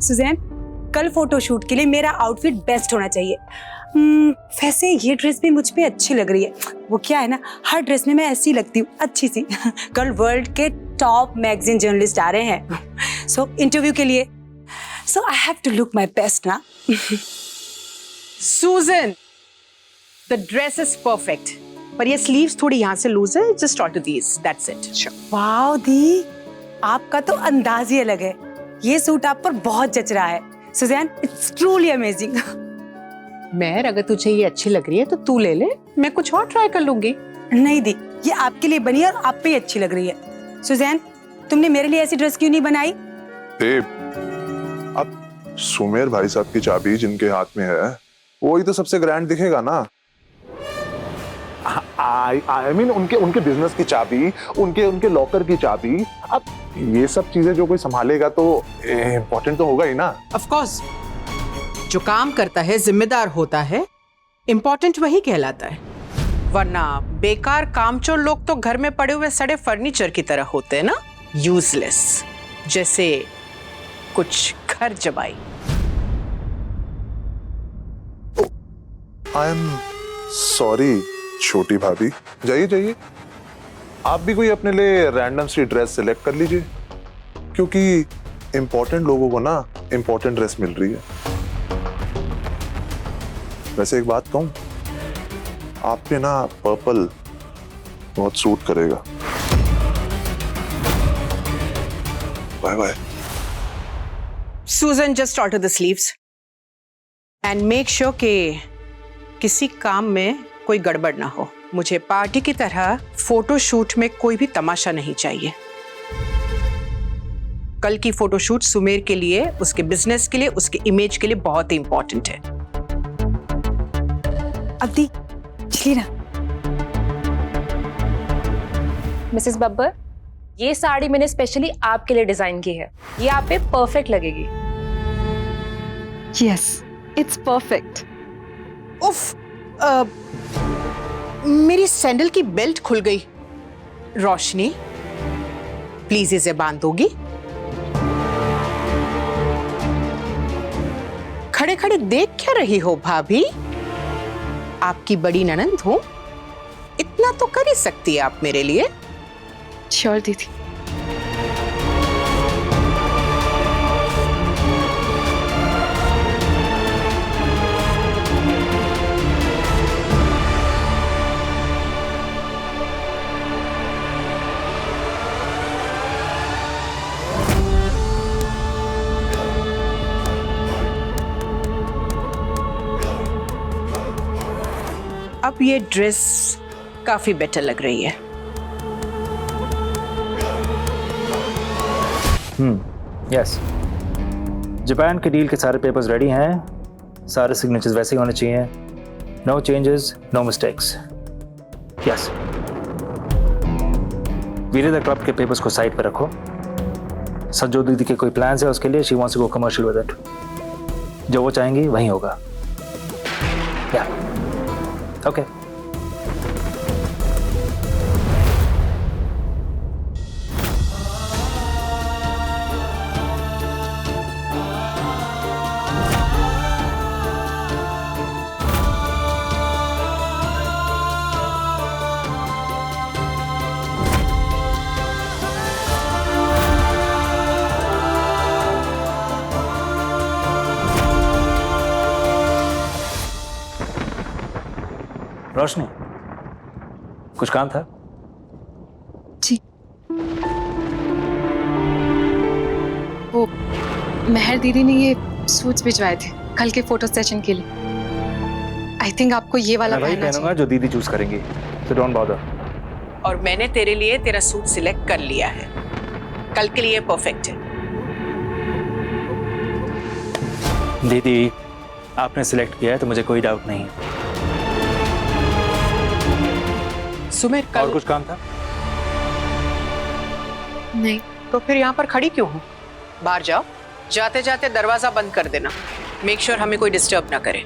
Suzanne, कल photoshoot के लिए मेरा आउटफिट बेस्ट होना चाहिए। वैसे ये ड्रेस भी मुझ पे अच्छी लग रही है। वो क्या है ना, हर ड्रेस में मैं ऐसी लगती हूँ, अच्छी सी। कल वर्ल्ड के टॉप मैगजीन जर्नलिस्ट आ रहे हैं सो इंटरव्यू के लिए, so I have to look my best ना। Sujan, the dress is perfect, पर ये स्लीव्स थोड़ी यहाँ से लूज है, just alter these, that's it. Wow दी, आपका तो अंदाज ही अलग है। ये सूट आप पर बहुत जच रहा है सुजैन, इट्स ट्रूली अमेजिंग। मैर, अगर तुझे ये अच्छी लग रही है तो तू ले ले, मैं कुछ और ट्राई कर लूंगी। नहीं दी, ये आपके लिए बनी है और आप पे ही अच्छी लग रही है। सुजैन, तुमने मेरे लिए ऐसी ड्रेस क्यों नहीं बनाई? अब सुमेर भाई साहब की चाबी जिनके हाथ में है, वही तो सबसे ग्रैंड दिखेगा ना। आई मीन उनके बिजनेस की चाबी, उनके लॉकर की चाबी। अब ये सब चीजें जो कोई संभालेगा तो इम्पोर्टेंट तो होगा ही ना। ऑफ कोर्स, जो काम करता है, जिम्मेदार होता है, इम्पोर्टेंट वही कहलाता है। वरना बेकार कामचोर लोग तो घर में पड़े हुए सड़े फर्नीचर की तरह होते हैं ना, यूजलेस, जैसे कुछ घर जमाई। आई एम सॉरी छोटी भाभी। जाइए जाइए, आप भी कोई अपने लिए रैंडम सी ड्रेस सिलेक्ट कर लीजिए, क्योंकि इंपॉर्टेंट लोगों को ना इंपॉर्टेंट ड्रेस मिल रही है। वैसे एक बात कहूं, आप पे ना पर्पल बहुत सूट करेगा। Bye bye. Sujan, just alter the sleeves and make sure कि किसी काम में कोई गड़बड़ ना हो। मुझे पार्टी की तरह फोटोशूट में कोई भी तमाशा नहीं चाहिए। कल की फोटोशूट सुमेर के लिए, उसके बिजनेस के लिए, उसके इमेज के लिए बहुत ही इंपॉर्टेंट है। अब्दी, चलिए ना। मिसेस बब्बर, ये साड़ी मैंने स्पेशली आपके लिए डिजाइन की है, ये आप पे परफेक्ट लगेगी। Yes, it's perfect. उफ, मेरी सैंडल की बेल्ट खुल गई। रोशनी, प्लीज इसे बांध दोगी? खड़े खड़े देख क्या रही हो भाभी? आपकी बड़ी ननंद हूं, इतना तो कर ही सकती है आप मेरे लिए। श्योर दीदी। अब ये ड्रेस काफी बेटर लग रही है। यस, जापान के डील के सारे पेपर्स रेडी हैं, सारे सिग्नेचर्स वैसे ही होने चाहिए। No changes, no mistakes. Yes, Virendra club के पेपर्स को साइड पर रखो। सज्जो दीदी के कोई प्लान्स है उसके लिए, she wants to go commercial with it. जो वो चाहेंगी वही होगा। या ओके। रोशनी, कुछ काम था? जी, वो मेहर दीदी ने ये सूट्स भिजवाए थे कल के फोटो सेशन के लिए। आई थिंक आपको ये वाला मैं वही पहनना पहनूंगा जो दीदी चूज करेंगी, so don't bother। और मैंने तेरे लिए तेरा सूट सिलेक्ट कर लिया है, कल के लिए परफेक्ट है। दीदी, आपने सिलेक्ट किया है तो मुझे कोई डाउट नहीं है। सुमेर, कल और कुछ काम था? नहीं। तो फिर यहाँ पर खड़ी क्यों हूँ? बाहर जाओ, जाते जाते दरवाजा बंद कर देना। मेक श्योर हमें कोई डिस्टर्ब ना करे।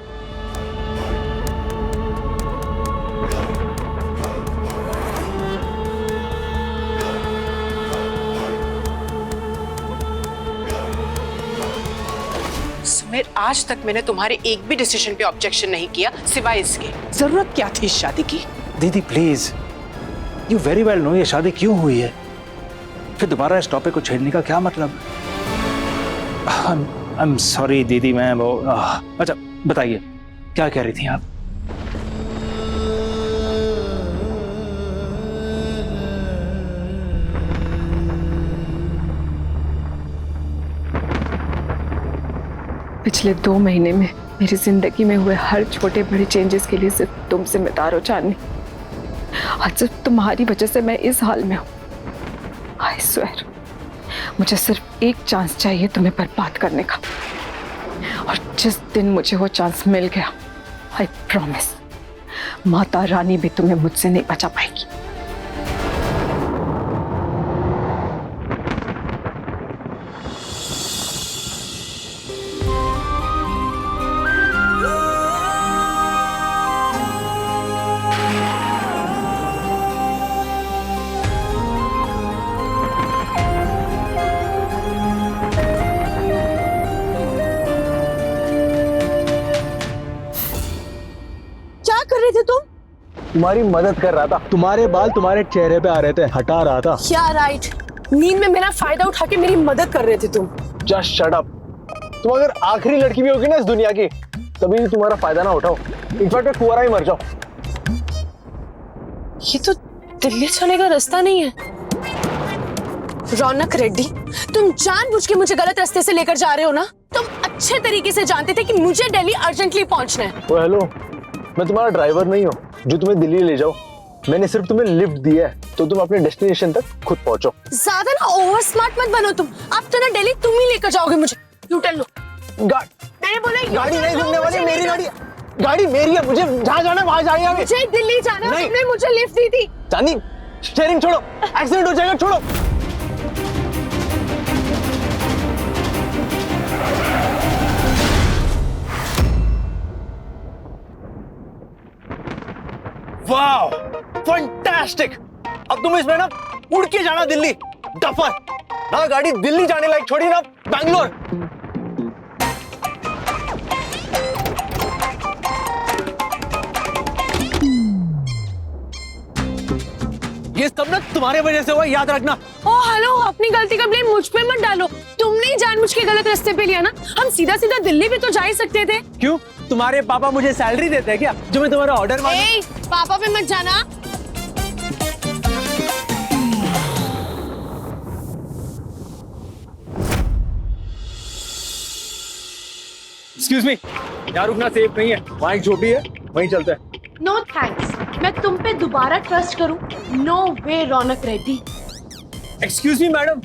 सुमेर, आज तक मैंने तुम्हारे एक भी डिसीजन पे ऑब्जेक्शन नहीं किया सिवाय इसके। जरूरत क्या थी इस शादी की? दीदी please, you very well know ये शादी क्यों हुई है, फिर दोबारा इस टॉपिक को छेड़ने का क्या मतलब? आई एम सॉरी दीदी, मैं वो अच्छा बताइए क्या कह रही थी आप? पिछले 2 महीने में मेरी जिंदगी में हुए हर छोटे बड़े चेंजेस के लिए सिर्फ तुम जिम्मेदार हो चांदनी। आज सिर्फ तुम्हारी वजह से मैं इस हाल में हूँ। आई स्वेयर, मुझे सिर्फ एक चांस चाहिए तुम्हें बर्बाद करने का, और जिस दिन मुझे वो चांस मिल गया, आई प्रॉमिस माता रानी भी तुम्हें मुझसे नहीं बचा पाएगी। तुम्हारी मदद कर रहा था। तुम्हारे बाल तुम्हारे चेहरे पे आ रहे थे, हटा रहा था। क्या राइट? नींद में मेरा फायदा उठा के मेरी मदद कर रहे थे तुम। Just shut up. तुम अगर आखिरी लड़की भी होगी ना इस दुनिया की, तभी तुम्हारा फायदा ना उठाओ, इनफैक्ट कुंवारा ही मर जाओ। ये तो दिल्ली जाने का रास्ता नहीं है। रौनक रेड्डी, तुम जानबूझ के मुझे गलत रास्ते से लेकर जा रहे हो ना? तुम अच्छे तरीके से जानते थे कि मुझे दिल्ली अर्जेंटली पहुंचना है। ओ हेलो, मैं तुम्हारा ड्राइवर नहीं हूँ जो तुम्हें दिल्ली ले जाओ। मैंने सिर्फ तुम्हें लिफ्ट दिया है तो तुम अपने डेस्टिनेशन तक खुद पहुंचो। ज्यादा ना ओवर स्मार्ट मत बनो तुम। अब तो ना दिल्ली तुम ही लेकर जाओगे मुझे। यू टेल लो। मैंने बोला गाड़ी नहीं घूमने वाली, मेरी गाड़ी। गाड़ी मेरी है, मुझे जहाँ जाना वहाँ जाएंगे। मुझे दिल्ली जाना, तुमने मुझे लिफ्ट दी थी। चांदी, स्टीयरिंग छोड़ो, एक्सीडेंट हो जाएगा, छोड़ो। Wow, fantastic. अब तुम इसमें ना उड़ के जाना दिल्ली। डफर ना, गाड़ी दिल्ली जाने लायक छोड़ी ना बैंगलोर। ये सब ना तुम्हारे वजह से हुआ, याद रखना। ओ हेलो, अपनी गलती का ब्लेम मुझ पे मत डालो। तुमने ही जानबूझ के गलत रास्ते पे लिया ना। हम सीधा सीधा दिल्ली भी तो जा ही सकते थे। क्यों? तुम्हारे पापा मुझे सैलरी देते हैं क्या जो मैं तुम्हारा ऑर्डर मांगू? पापा पे मत जाना। एक्सक्यूज मी, यहाँ रुकना सेफ नहीं है। वहाँ एक झोपड़ी है, वहीं चलते हैं। नो थैंक्स, मैं तुम पे दोबारा ट्रस्ट करूं? No way Raunak Reddy. Excuse me madam,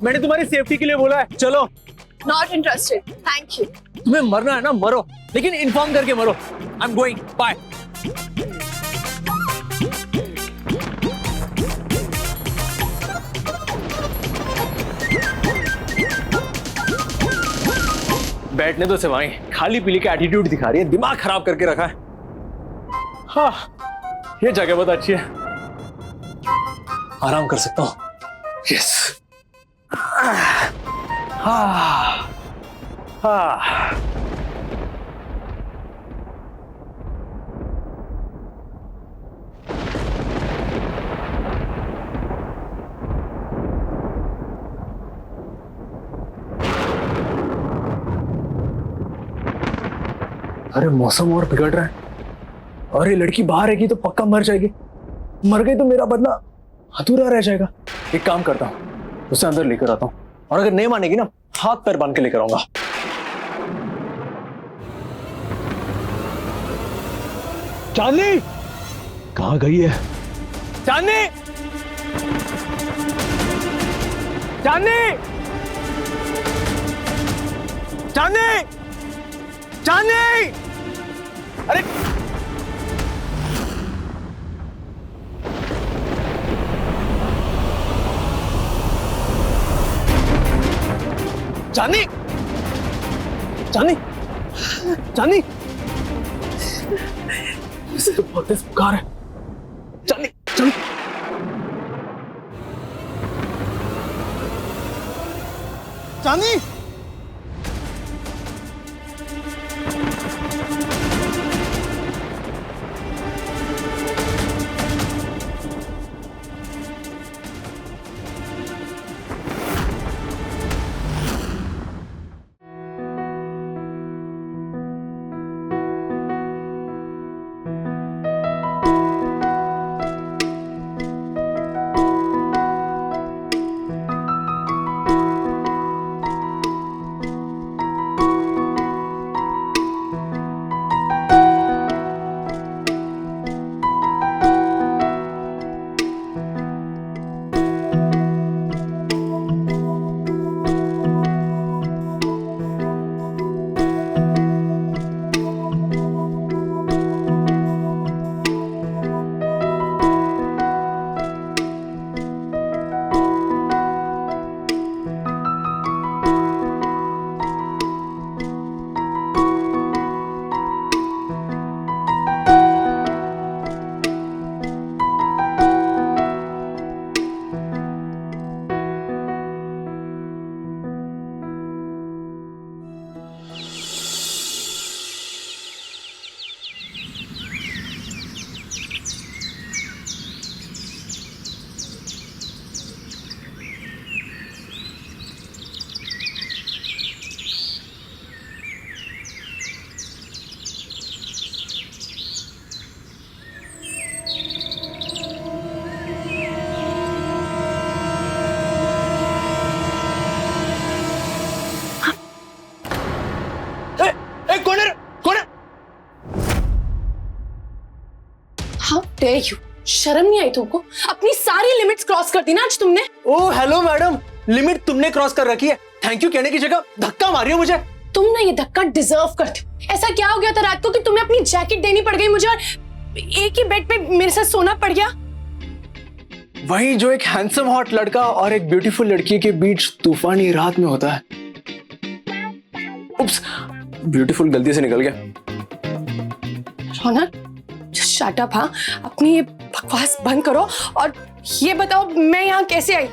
मैंने तुम्हारी सेफ्टी के लिए बोला है, चलो। Not interested, thank you. तुम्हें मरना है ना मरो, लेकिन इन्फॉर्म करके मरो। I am going, bye. बैठने तो सिवाई खाली पीली का एटीट्यूड दिखा रही है, दिमाग खराब करके रखा है। हाँ, ये जगह बहुत अच्छी है, आराम कर सकता हूँ। यस। हाँ हाँ। अरे मौसम और बिगड़ रहा है, और ये लड़की बाहर रहेगी तो पक्का मर जाएगी। मर गई तो मेरा बदला अधूरा रह जाएगा। एक काम करता हूँ, उसे अंदर लेकर आता हूँ, और अगर नहीं मानेगी ना हाथ पैर बांध के लेकर आऊंगा। चांदनी कहाँ गई है? चांदनी, चांदनी, चांदनी, चांदनी, अरे चांदनी, चांदनी, चांदनी, इसे तो बहुत तेज पुकार है। चांदनी, चांदनी, चांदनी, dare you? शर्म नहीं आई तुमको? अपनी सारी लिमिट्स क्रॉस कर दी ना आज तुमने। ओ हेलो मैडम, लिमिट तुमने क्रॉस कर रखी है। थैंक यू कहने की जगह धक्का मारी हो मुझे। तुम ना ये धक्का डिजर्व करते हो। ऐसा क्या हो गया था रात को कि तुम्हें अपनी जैकेट देनी पड़ गई मुझे और एक ही बेड पे मेरे साथ सोना पड़ गया? वही जो एक हैंडसम हॉट लड़का और एक ब्यूटीफुल लड़की के बीच तूफानी रात में होता है। उप्स, ब्यूटीफुल गलती से निकल गया। रौनक, शट अप। हाँ, अपनी ये बकवास बंद करो और ये बताओ मैं यहाँ कैसे आई?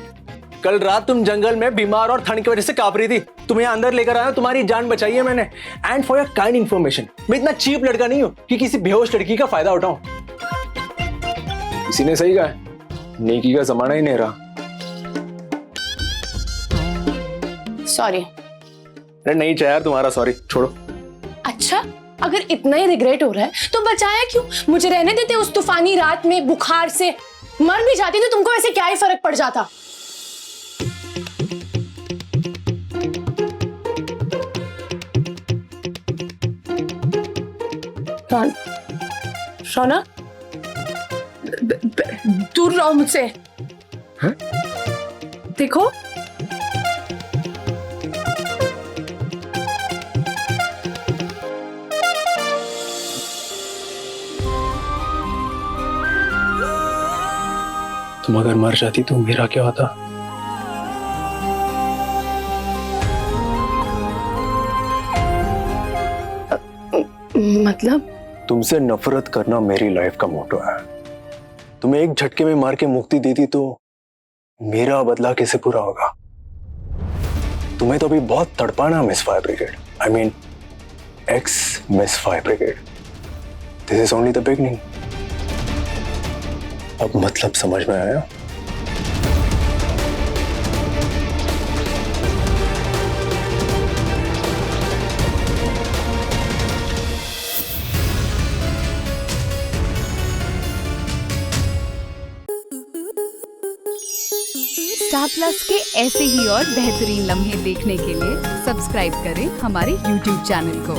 कल रात तुम जंगल में बीमार और ठंड की वजह से कांप रही थी। तुम्हें यहाँ अंदर लेकर आया, तुम्हारी जान बचाई है मैंने। And for your kind information, मैं इतना चीप लड़का नहीं हूँ कि किसी बेहोश लड़की का फायदा उठाऊं। किसी ने सही कहा, नेकी का जमाना ही नहीं रहा। सॉरी। अरे नहीं चाहिए यार तुम्हारा सॉरी, छोड़ो। अच्छा, अगर इतना ही रिग्रेट हो रहा है तो बचाया क्यों? मुझे रहने देते उस तूफानी रात में बुखार से। मर भी जाती तो तुमको वैसे क्या ही फर्क पड़ जाता? रौनक, दूर रहो मुझसे। हाँ? देखो, तुम अगर मर जाती तो मेरा क्या होता? मतलब तुमसे नफरत करना मेरी लाइफ का मोटो है। तुम्हें एक झटके में मार के मुक्ति दे दी तो मेरा बदला कैसे पूरा होगा? तुम्हें तो अभी बहुत तड़पाना miss fire brigade. I mean ex miss fire brigade. This is only the beginning. अब मतलब समझ में आया? स्टार प्लस के ऐसे ही और बेहतरीन लम्हे देखने के लिए सब्सक्राइब करें हमारे YouTube चैनल को।